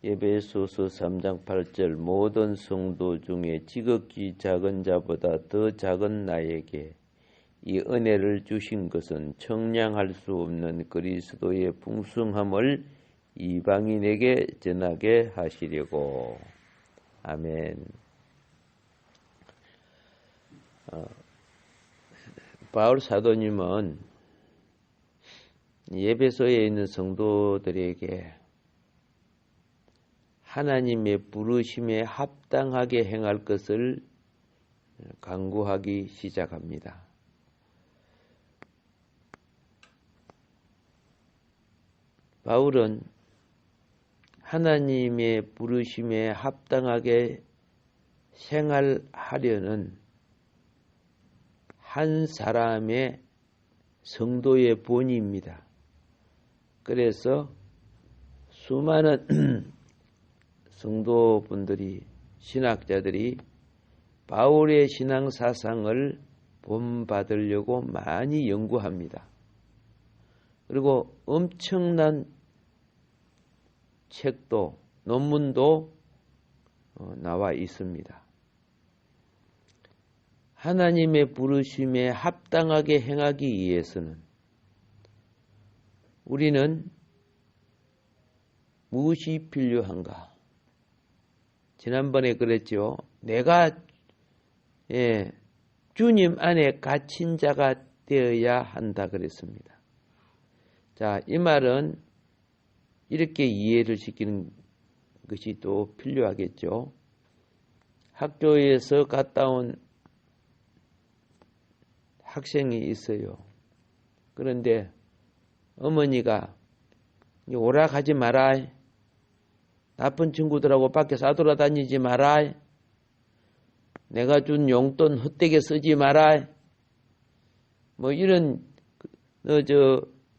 에베소서 3장 8절 모든 성도 중에 지극히 작은 자보다 더 작은 나에게 이 은혜를 주신 것은 청량할 수 없는 그리스도의 풍성함을 이방인에게 전하게 하시려고. 아멘. 바울 사도님은 에베소에 있는 성도들에게 하나님의 부르심에 합당하게 행할 것을 강구하기 시작합니다. 바울은 하나님의 부르심에 합당하게 생활하려는 한 사람의 성도의 본의입니다. 그래서 수많은 성도분들이, 신학자들이 바울의 신앙 사상을 본받으려고 많이 연구합니다. 그리고 엄청난 책도, 논문도 나와 있습니다. 하나님의 부르심에 합당하게 행하기 위해서는 우리는 무엇이 필요한가? 지난번에 그랬죠. 내가 주님 안에 갇힌 자가 되어야 한다 그랬습니다. 자, 이 말은 이렇게 이해를 시키는 것이 또 필요하겠죠. 학교에서 갔다 온 학생이 있어요. 그런데 어머니가 오락하지 마라. 나쁜 친구들하고 밖에 싸돌아다니지 마라. 내가 준 용돈 헛되게 쓰지 마라. 뭐 이런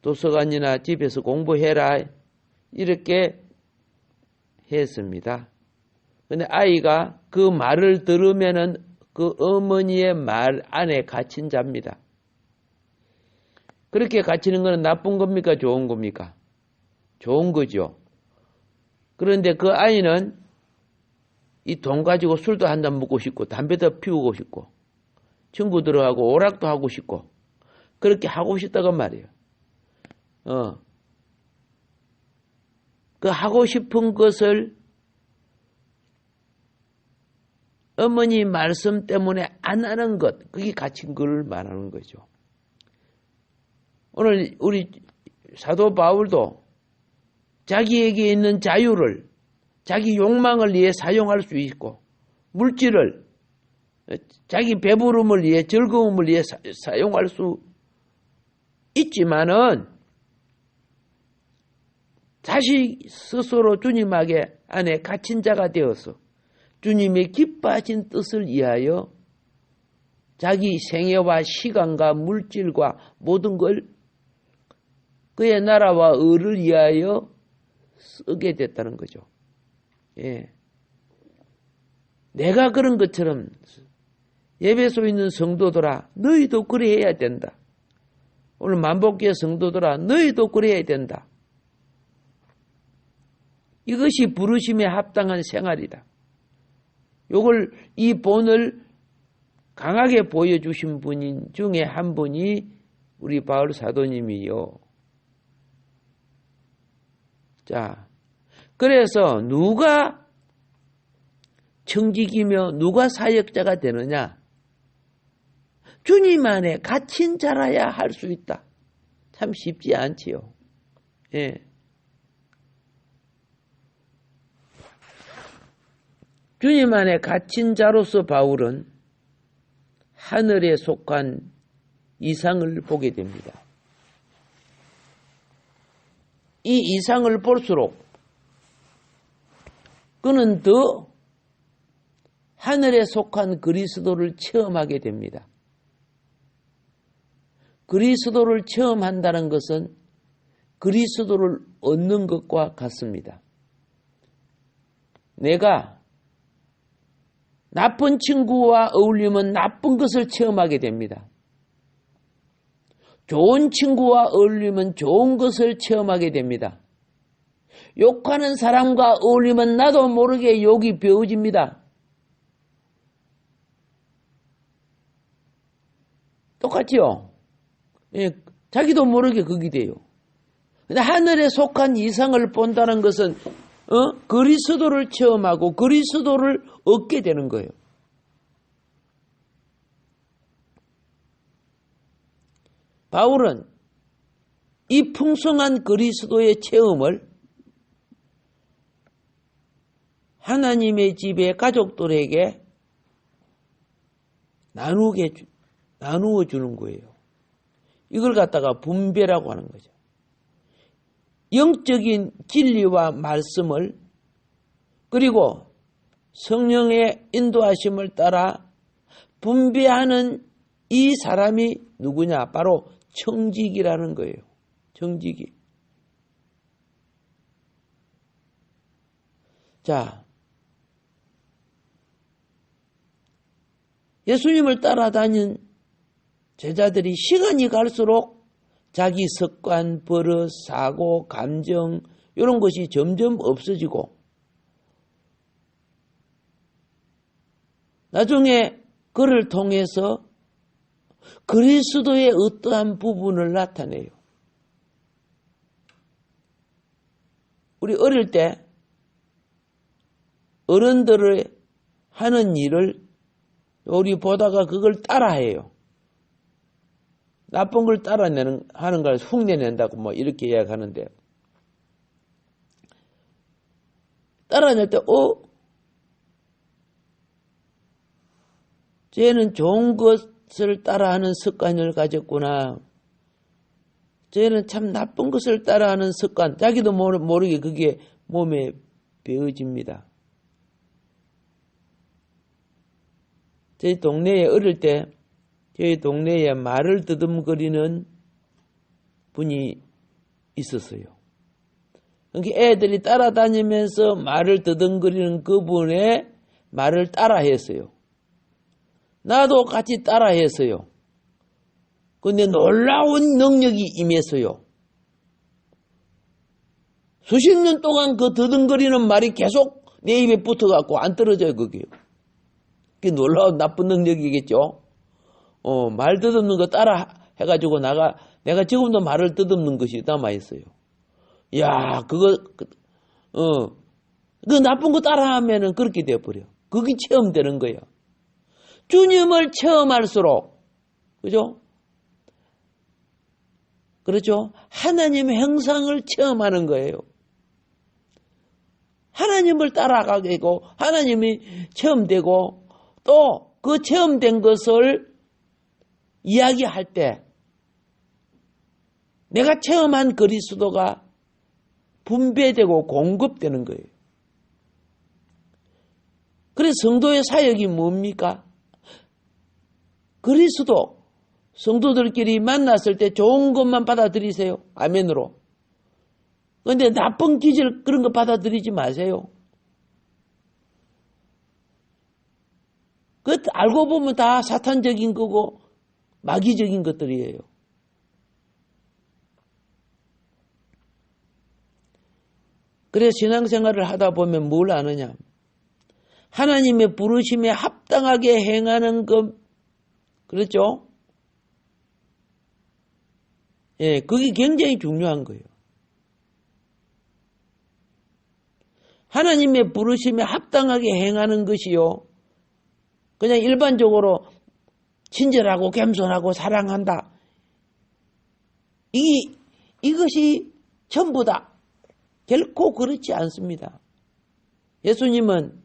도서관이나 집에서 공부해라. 이렇게 했습니다. 근데 아이가 그 말을 들으면은 그 어머니의 말 안에 갇힌 자입니다. 그렇게 갇히는 것은 나쁜 겁니까? 좋은 겁니까? 좋은 거죠. 그런데 그 아이는 이 돈 가지고 술도 한잔 먹고 싶고 담배도 피우고 싶고 친구들하고 오락도 하고 싶고 그렇게 하고 싶다고 말이에요. 그 하고 싶은 것을 어머니 말씀 때문에 안 하는 것, 그게 갇힌 걸 말하는 거죠. 오늘 우리 사도 바울도 자기에게 있는 자유를 자기 욕망을 위해 사용할 수 있고 물질을 자기 배부름을 위해 즐거움을 위해 사용할 수 있지만은 자식 스스로 주님 안에 갇힌 자가 되어서 주님의 기뻐하신 뜻을 위하여 자기 생애와 시간과 물질과 모든 걸 그의 나라와 의를 위하여 쓰게 됐다는 거죠. 예. 내가 그런 것처럼 에베소에 있는 성도들아 너희도 그래야 된다. 오늘 만복교회 성도들아 너희도 그래야 된다. 이것이 부르심에 합당한 생활이다. 이 본을 강하게 보여주신 분 중에 한 분이 우리 바울 사도님이요. 자, 그래서 누가 청직이며 누가 사역자가 되느냐? 주님 안에 갇힌 자라야 할 수 있다. 참 쉽지 않지요. 예. 주님 안에 갇힌 자로서 바울은 하늘에 속한 이상을 보게 됩니다. 이 이상을 볼수록 그는 더 하늘에 속한 그리스도를 체험하게 됩니다. 그리스도를 체험한다는 것은 그리스도를 얻는 것과 같습니다. 내가 나쁜 친구와 어울리면 나쁜 것을 체험하게 됩니다. 좋은 친구와 어울리면 좋은 것을 체험하게 됩니다. 욕하는 사람과 어울리면 나도 모르게 욕이 배워집니다. 똑같지요? 예, 자기도 모르게 그게 돼요. 근데 하늘에 속한 이상을 본다는 것은 그리스도를 체험하고 그리스도를 얻게 되는 거예요. 바울은 이 풍성한 그리스도의 체험을 하나님의 집의 가족들에게 나누어 주는 거예요. 이걸 갖다가 분배라고 하는 거죠. 영적인 진리와 말씀을 그리고 성령의 인도하심을 따라 분배하는 이 사람이 누구냐? 바로 청지기라는 거예요. 청지기. 자, 예수님을 따라다닌 제자들이 시간이 갈수록 자기 습관, 버릇, 사고, 감정 이런 것이 점점 없어지고 나중에 그를 통해서 그리스도의 어떠한 부분을 나타내요. 우리 어릴 때 어른들의 하는 일을 우리 보다가 그걸 따라해요. 나쁜 걸 하는 걸 흉내낸다고 뭐 이렇게 이야기하는데 따라낼 때 쟤는 좋은 것을 따라하는 습관을 가졌구나. 쟤는 참 나쁜 것을 따라하는 습관. 자기도 모르게 그게 몸에 배어집니다. 저희 동네에 어릴 때 저희 동네에 말을 더듬거리는 분이 있었어요. 그러니까 애들이 따라다니면서 말을 더듬거리는 그분의 말을 따라했어요. 나도 같이 따라했어요. 그런데 놀라운 능력이 임했어요. 수십 년 동안 그 더듬거리는 말이 계속 내 입에 붙어갖고 안 떨어져요, 그게. 그게 놀라운 나쁜 능력이겠죠. 말 더듬는 거 따라 해가지고 내가 지금도 말을 더듬는 것이 남아있어요. 야, 그 나쁜 거 따라 하면은 그렇게 되어버려. 그게 체험되는 거예요. 주님을 체험할수록, 그죠? 그렇죠? 하나님의 형상을 체험하는 거예요. 하나님을 따라가게 되고, 하나님이 체험되고, 또 그 체험된 것을 이야기할 때, 내가 체험한 그리스도가 분배되고 공급되는 거예요. 그래서 성도의 사역이 뭡니까? 그리스도, 성도들끼리 만났을 때 좋은 것만 받아들이세요. 아멘으로. 그런데 나쁜 기질 그런 거 받아들이지 마세요. 그 알고 보면 다 사탄적인 거고 마귀적인 것들이에요. 그래서 신앙생활을 하다 보면 뭘 아느냐? 하나님의 부르심에 합당하게 행하는 것, 그렇죠? 예, 그게 굉장히 중요한 거예요. 하나님의 부르심에 합당하게 행하는 것이요. 그냥 일반적으로 친절하고 겸손하고 사랑한다. 이것이 전부다. 결코 그렇지 않습니다. 예수님은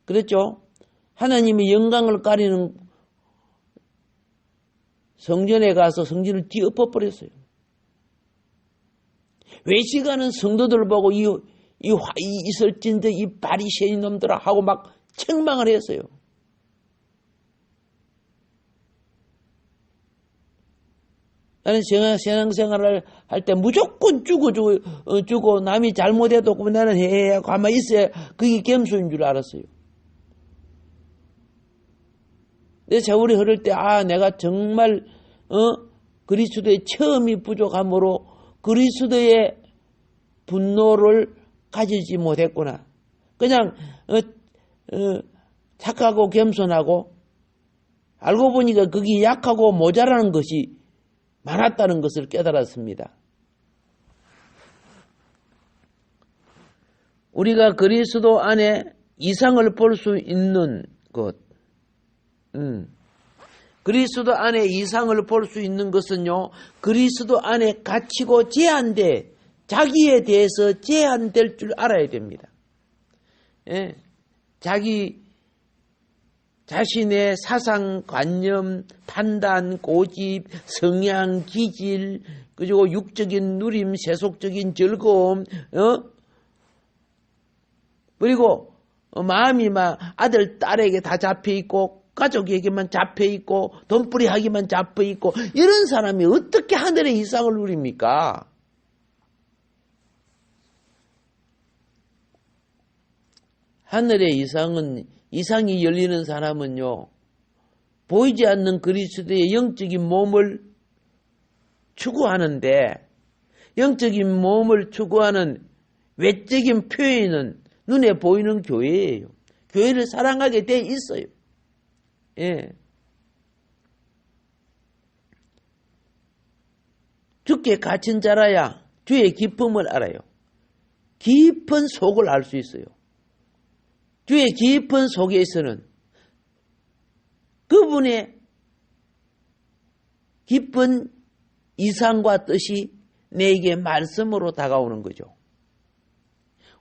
그랬죠. 하나님의 영광을 가리는 성전에 가서 성전을 뒤엎어버렸어요. 외식하는 성도들 보고 이설진들 이 바리새인 놈들아 하고 막 책망을 했어요. 나는 신앙생활을 할 때 무조건 주고 남이 잘못해도 나는 해야 가만히 있어야 그게 겸손인 줄 알았어요. 내 세월이 흐를 때 내가 정말 그리스도의 체험이 부족하므로 그리스도의 분노를 가지지 못했구나. 그냥 착하고 겸손하고 알고 보니까 그게 약하고 모자라는 것이 많았다는 것을 깨달았습니다. 우리가 그리스도 안에 이상을 볼 수 있는 것, 그리스도 안에 이상을 볼 수 있는 것은요, 그리스도 안에 갇히고 제한돼, 자기에 대해서 제한될 줄 알아야 됩니다. 예, 자신의 사상, 관념, 판단, 고집, 성향, 기질, 그리고 육적인 누림, 세속적인 즐거움, 그리고 마음이 막 아들, 딸에게 다 잡혀있고, 가족에게만 잡혀있고, 돈벌이하기만 잡혀있고, 이런 사람이 어떻게 하늘의 이상을 누립니까? 하늘의 이상이 열리는 사람은요, 보이지 않는 그리스도의 영적인 몸을 추구하는데, 영적인 몸을 추구하는 외적인 표현은 눈에 보이는 교회예요. 교회를 사랑하게 돼 있어요. 예. 주께 갇힌 자라야 주의 기쁨을 알아요. 깊은 속을 알 수 있어요. 주의 깊은 속에서는 그분의 깊은 이상과 뜻이 내게 말씀으로 다가오는 거죠.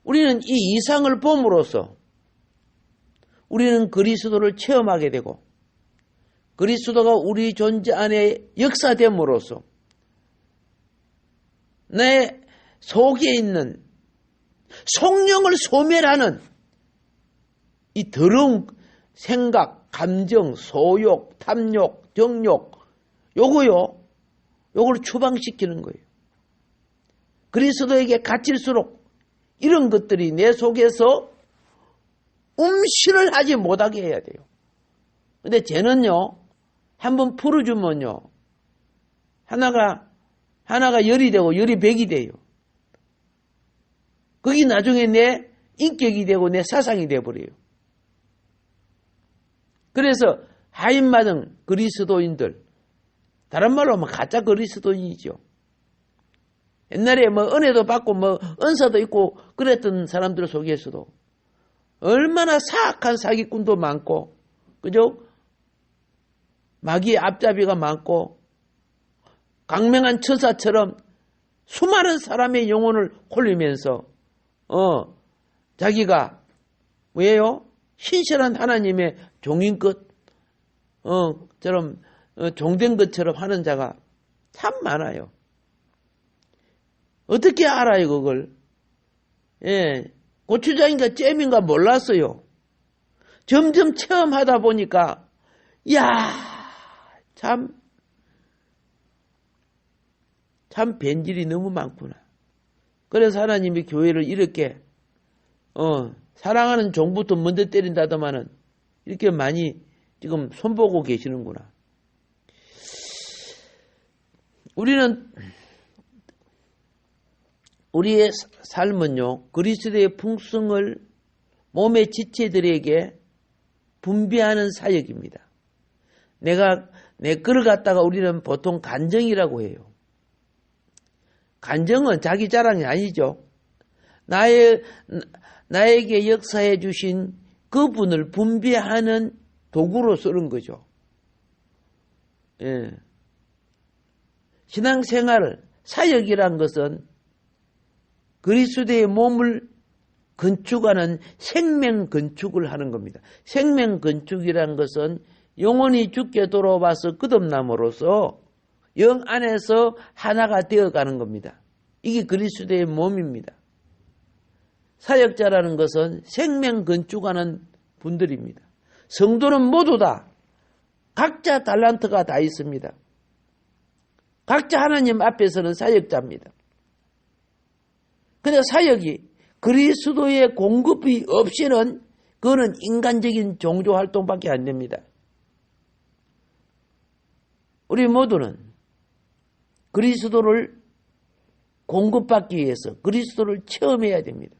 우리는 이 이상을 봄으로써 우리는 그리스도를 체험하게 되고 그리스도가 우리 존재 안에 역사됨으로써 내 속에 있는 성령을 소멸하는 이 더러운 생각, 감정, 소욕, 탐욕, 정욕 요걸 추방시키는 거예요. 그리스도에게 갇힐수록 이런 것들이 내 속에서 음신을 하지 못하게 해야 돼요. 근데 쟤는요, 한번 풀어주면요, 하나가 열이 되고 열이 백이 돼요. 그게 나중에 내 인격이 되고 내 사상이 돼버려요. 그래서 하인마등 그리스도인들, 다른 말로 하면 가짜 그리스도인이죠. 옛날에 은혜도 받고 은사도 있고 그랬던 사람들 속에서도 얼마나 사악한 사기꾼도 많고, 그죠? 마귀의 앞잡이가 많고, 강맹한 천사처럼 수많은 사람의 영혼을 홀리면서, 자기가, 왜요? 신실한 하나님의 종인 것처럼, 종된 것처럼 하는 자가 참 많아요. 어떻게 알아요, 그걸? 예. 고추장인가 잼인가 몰랐어요. 점점 체험하다 보니까, 참 변질이 너무 많구나. 그래서 하나님이 교회를 이렇게, 사랑하는 종부터 먼저 때린다더만은, 이렇게 많이 지금 손보고 계시는구나. 우리의 삶은요, 그리스도의 풍성을 몸의 지체들에게 분배하는 사역입니다. 내 거를 갖다가 우리는 보통 간정이라고 해요. 간정은 자기 자랑이 아니죠. 나에게 역사해 주신 그분을 분배하는 도구로 쓰는 거죠. 예. 신앙생활, 사역이란 것은 그리스도의 몸을 건축하는 생명 건축을 하는 겁니다. 생명 건축이란 것은 영혼이 죽게 돌아와서 거듭남으로써 영 안에서 하나가 되어가는 겁니다. 이게 그리스도의 몸입니다. 사역자라는 것은 생명 건축하는 분들입니다. 성도는 모두 다 각자 달란트가 다 있습니다. 각자 하나님 앞에서는 사역자입니다. 근데 사역이 그리스도의 공급이 없이는 그거는 인간적인 종교 활동밖에 안 됩니다. 우리 모두는 그리스도를 공급받기 위해서 그리스도를 체험해야 됩니다.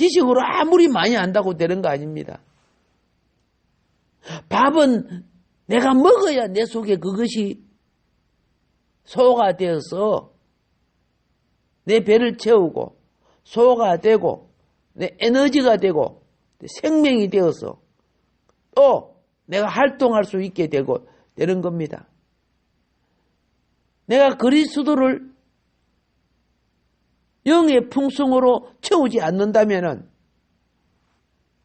지식으로 아무리 많이 안다고 되는 거 아닙니다. 밥은 내가 먹어야 내 속에 그것이 소화가 되어서 내 배를 채우고 소화가 되고 내 에너지가 되고 생명이 되어서 또 내가 활동할 수 있게 되고 되는 겁니다. 내가 그리스도를 영의 풍성으로 채우지 않는다면은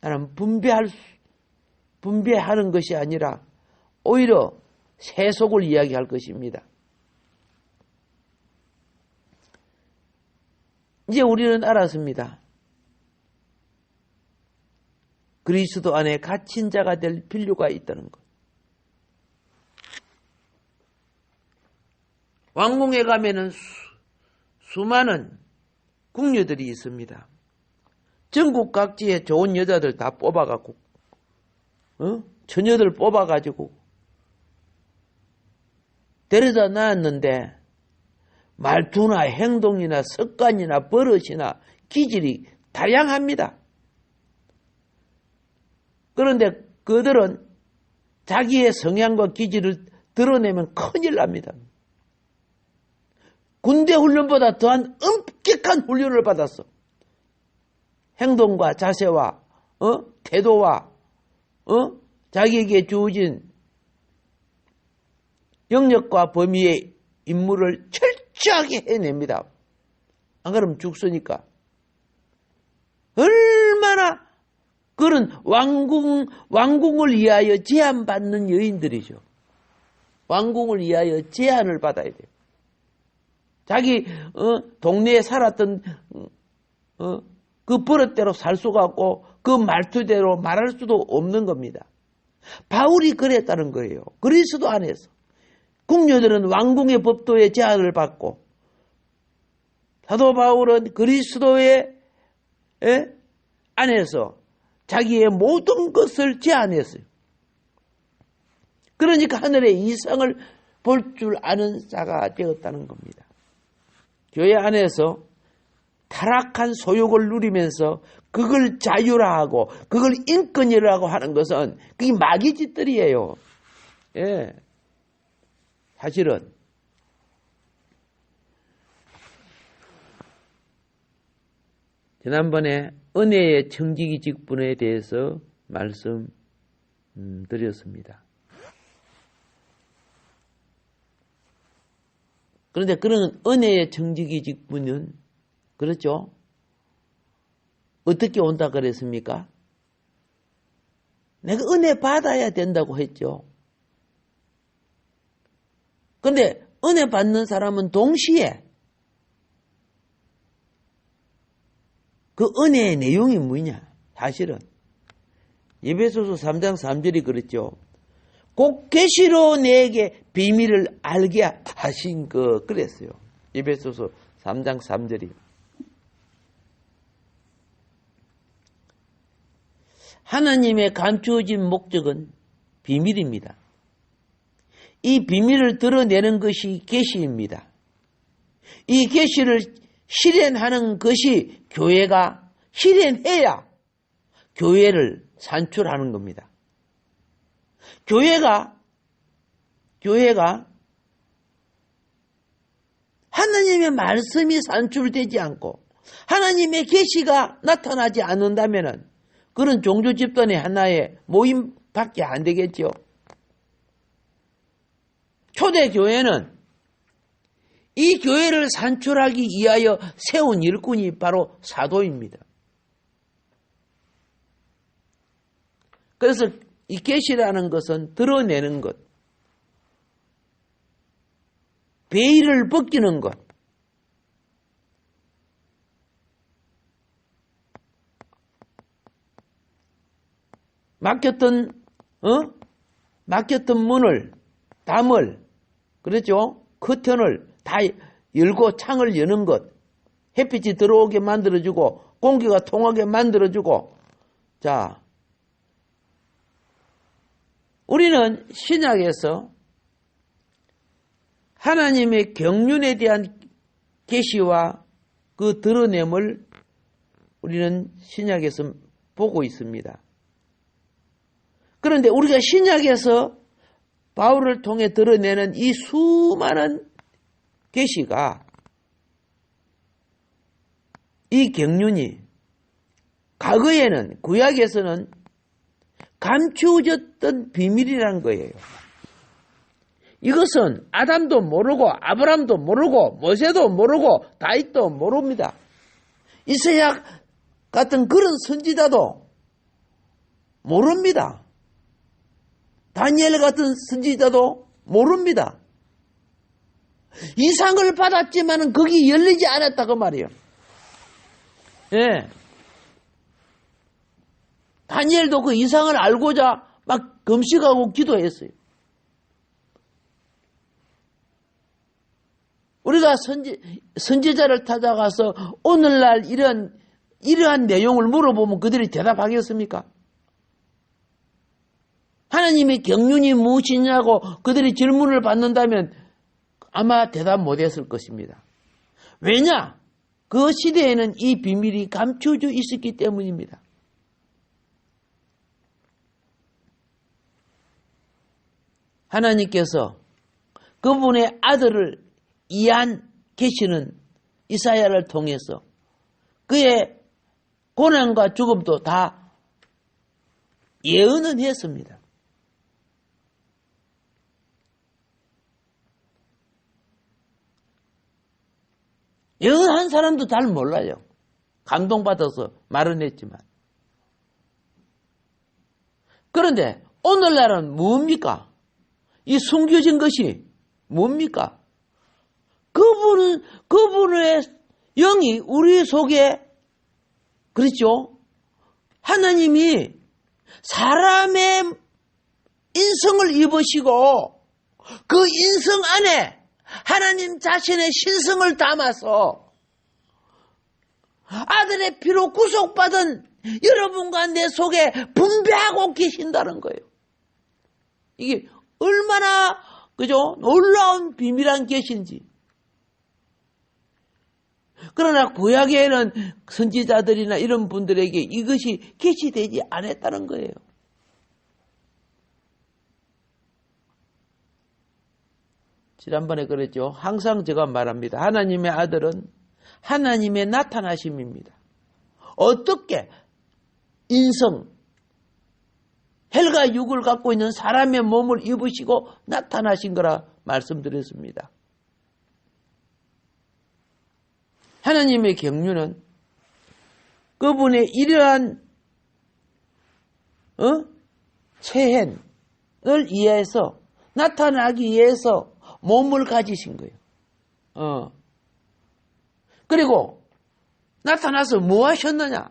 나는 분배하는 것이 아니라 오히려 세속을 이야기할 것입니다. 이제 우리는 알았습니다. 그리스도 안에 갇힌 자가 될 필요가 있다는 것. 왕궁에 가면은 수많은 궁녀들이 있습니다. 전국 각지에 좋은 여자들 다 뽑아갖고, 처녀들 뽑아가지고 데려다 놨는데 말투나 행동이나 습관이나 버릇이나 기질이 다양합니다. 그런데 그들은 자기의 성향과 기질을 드러내면 큰일 납니다. 군대 훈련보다 더한 엄격한 훈련을 받았어. 행동과 자세와 태도와 자기에게 주어진 영역과 범위의 임무를 철저하게 해냅니다. 안 그러면 죽으니까. 얼마나 그런 왕궁을 위하여 제한받는 여인들이죠. 왕궁을 위하여 제한을 받아야 돼요. 자기 동네에 살았던 그 버릇대로 살 수가 없고 그 말투대로 말할 수도 없는 겁니다. 바울이 그랬다는 거예요. 그리스도 안에서. 궁녀들은 왕궁의 법도에 제한을 받고 사도 바울은 그리스도의 안에서 자기의 모든 것을 제한했어요. 그러니까 하늘의 이상을 볼 줄 아는 자가 되었다는 겁니다. 교회 안에서 타락한 소욕을 누리면서 그걸 자유화하고 그걸 인권이라고 하는 것은 그게 마귀 짓들이에요. 예. 사실은 지난번에 은혜의 청지기 직분에 대해서 말씀드렸습니다. 그런데 그런 은혜의 청지기 직분은 그렇죠? 어떻게 온다 그랬습니까? 내가 은혜 받아야 된다고 했죠. 그런데 은혜 받는 사람은 동시에 그 은혜의 내용이 뭐냐? 사실은 에베소서 3장 3절이 그랬죠. 곧 계시로 내게 비밀을 알게 하신 그랬어요. 에베소서 3장 3절이. 하나님의 감추어진 목적은 비밀입니다. 이 비밀을 드러내는 것이 계시입니다. 이 계시를 실현하는 것이 교회가 실현해야 교회를 산출하는 겁니다. 교회가 하나님의 말씀이 산출되지 않고 하나님의 계시가 나타나지 않는다면 그런 종교 집단의 하나의 모임밖에 안 되겠죠. 초대 교회는 이 교회를 산출하기 위하여 세운 일꾼이 바로 사도입니다. 그래서 이 계시라는 것은 드러내는 것, 베일을 벗기는 것, 막혔던 문을, 담을, 그렇죠? 커튼을 다 열고 창을 여는 것, 햇빛이 들어오게 만들어주고 공기가 통하게 만들어주고. 자, 우리는 신약에서 하나님의 경륜에 대한 계시와 그 드러냄을 우리는 신약에서 보고 있습니다. 그런데 우리가 신약에서 바울을 통해 드러내는 이 수많은 계시가 이 경륜이 과거에는 구약에서는 감추어졌던 비밀이란 거예요. 이것은 아담도 모르고 아브람도 모르고 모세도 모르고 다윗도 모릅니다. 이사야 같은 그런 선지자도 모릅니다. 다니엘 같은 선지자도 모릅니다. 이상을 받았지만 거기 열리지 않았다고 말이에요. 예. 다니엘도 그 이상을 알고자 막 금식하고 기도했어요. 우리가 선지자를 찾아가서 오늘날 이러한 내용을 물어보면 그들이 대답하겠습니까? 하나님의 경륜이 무엇이냐고 그들이 질문을 받는다면 아마 대답 못했을 것입니다. 왜냐? 그 시대에는 이 비밀이 감춰져 있었기 때문입니다. 하나님께서 그분의 아들을 이한 계시는 이사야를 통해서 그의 고난과 죽음도 다 예언은 했습니다. 예언한 사람도 잘 몰라요. 감동받아서 말은 했지만. 그런데 오늘날은 뭡니까? 이 숨겨진 것이 뭡니까? 그분의 영이 우리 속에, 그렇죠? 하나님이 사람의 인성을 입으시고 그 인성 안에 하나님 자신의 신성을 담아서 아들의 피로 구속받은 여러분과 내 속에 분배하고 계신다는 거예요. 이게 얼마나 그죠? 놀라운 비밀한 계신지. 그러나 구약에는 선지자들이나 이런 분들에게 이것이 계시되지 않았다는 거예요. 지난번에 그랬죠. 항상 제가 말합니다. 하나님의 아들은 하나님의 나타나심입니다. 어떻게 인성, 헬과 육을 갖고 있는 사람의 몸을 입으시고 나타나신 거라 말씀드렸습니다. 하나님의 경륜은 그분의 이러한 체현을 이해해서 나타나기 위해서 몸을 가지신 거예요. 그리고 나타나서 뭐 하셨느냐?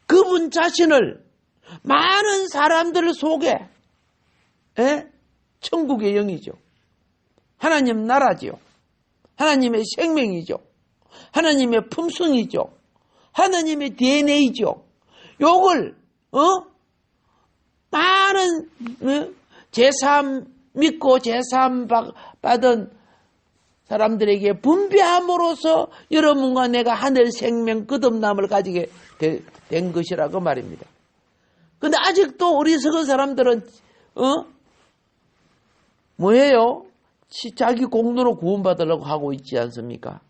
그분 자신을 많은 사람들 속에 천국의 영이죠. 하나님 나라지요. 하나님의 생명이죠. 하나님의 품성이죠. 하나님의 DNA죠. 요걸 많은 제삼 믿고 제삼 받은 사람들에게 분배함으로써 여러분과 내가 하늘 생명 거듭남을 가지게 된 것이라고 말입니다. 근데 아직도 어리석은 사람들은 뭐예요? 자기 공로로 구원받으려고 하고 있지 않습니까?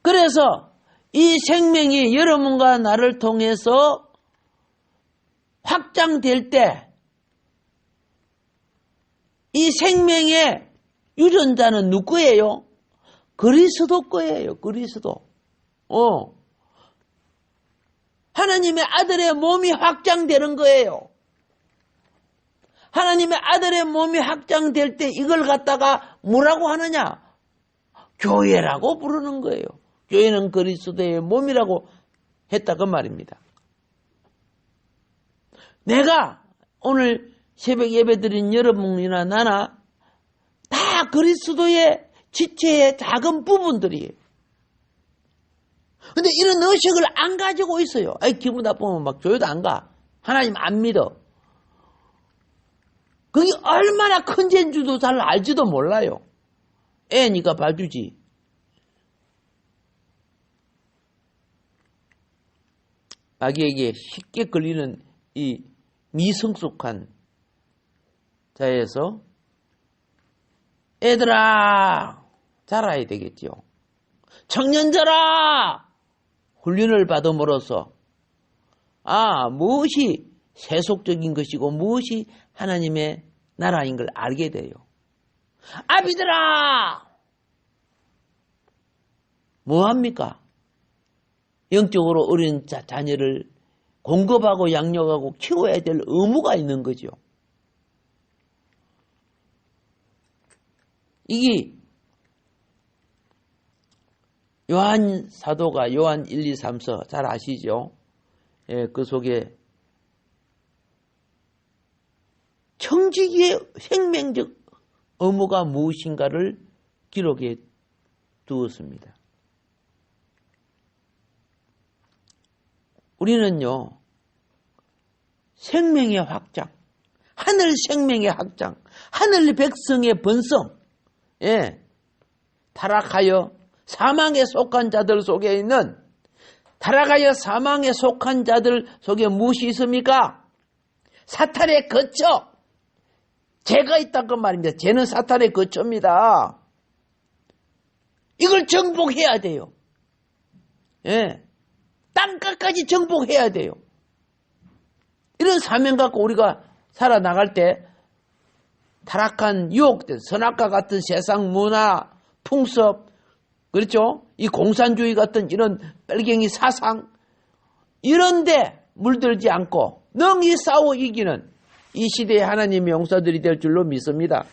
그래서 이 생명이 여러분과 나를 통해서 확장될 때 이 생명의 유전자는 누구예요? 그리스도 거예요. 그리스도. 하나님의 아들의 몸이 확장되는 거예요. 하나님의 아들의 몸이 확장될 때 이걸 갖다가 뭐라고 하느냐? 교회라고 부르는 거예요. 교회는 그리스도의 몸이라고 했다 그 말입니다. 내가 오늘 새벽 예배 드린 여러분이나 나나 다 그리스도의 지체의 작은 부분들이에요. 근데 이런 의식을 안 가지고 있어요. 기분 나쁘면 막 교회도 안 가. 하나님 안 믿어. 그게 얼마나 큰 죄인 줄도 잘 알지도 몰라요. 애니까 봐주지. 마귀에게 쉽게 걸리는 이 미성숙한 자에서 애들아 자라야 되겠죠. 청년들아 훈련을 받음으로써 무엇이 세속적인 것이고 무엇이 하나님의 나라인 걸 알게 돼요. 아비들아 뭐합니까? 영적으로 어린 자녀를 공급하고 양육하고 키워야 될 의무가 있는 거죠. 이게 요한 사도가 요한 1, 2, 3서 잘 아시죠? 예, 그 속에 청지기의 생명적 의무가 무엇인가를 기록해 두었습니다. 우리는요, 생명의 확장, 하늘 생명의 확장, 하늘 백성의 번성, 타락하여 사망에 속한 자들 속에 있는 타락하여 사망에 속한 자들 속에 무엇이 있습니까? 사탄의 거처, 죄가 있다고 말입니다. 죄는 사탄의 거처입니다. 이걸 정복해야 돼요. 땅끝까지 정복해야 돼요. 이런 사명 갖고 우리가 살아나갈 때 타락한 유혹된 선악과 같은 세상 문화, 풍습, 그렇죠? 이 공산주의 같은 이런 빨갱이 사상 이런데 물들지 않고 능히 싸워 이기는 이 시대의 하나님의 용사들이 될 줄로 믿습니다.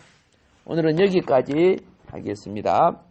오늘은 여기까지 하겠습니다.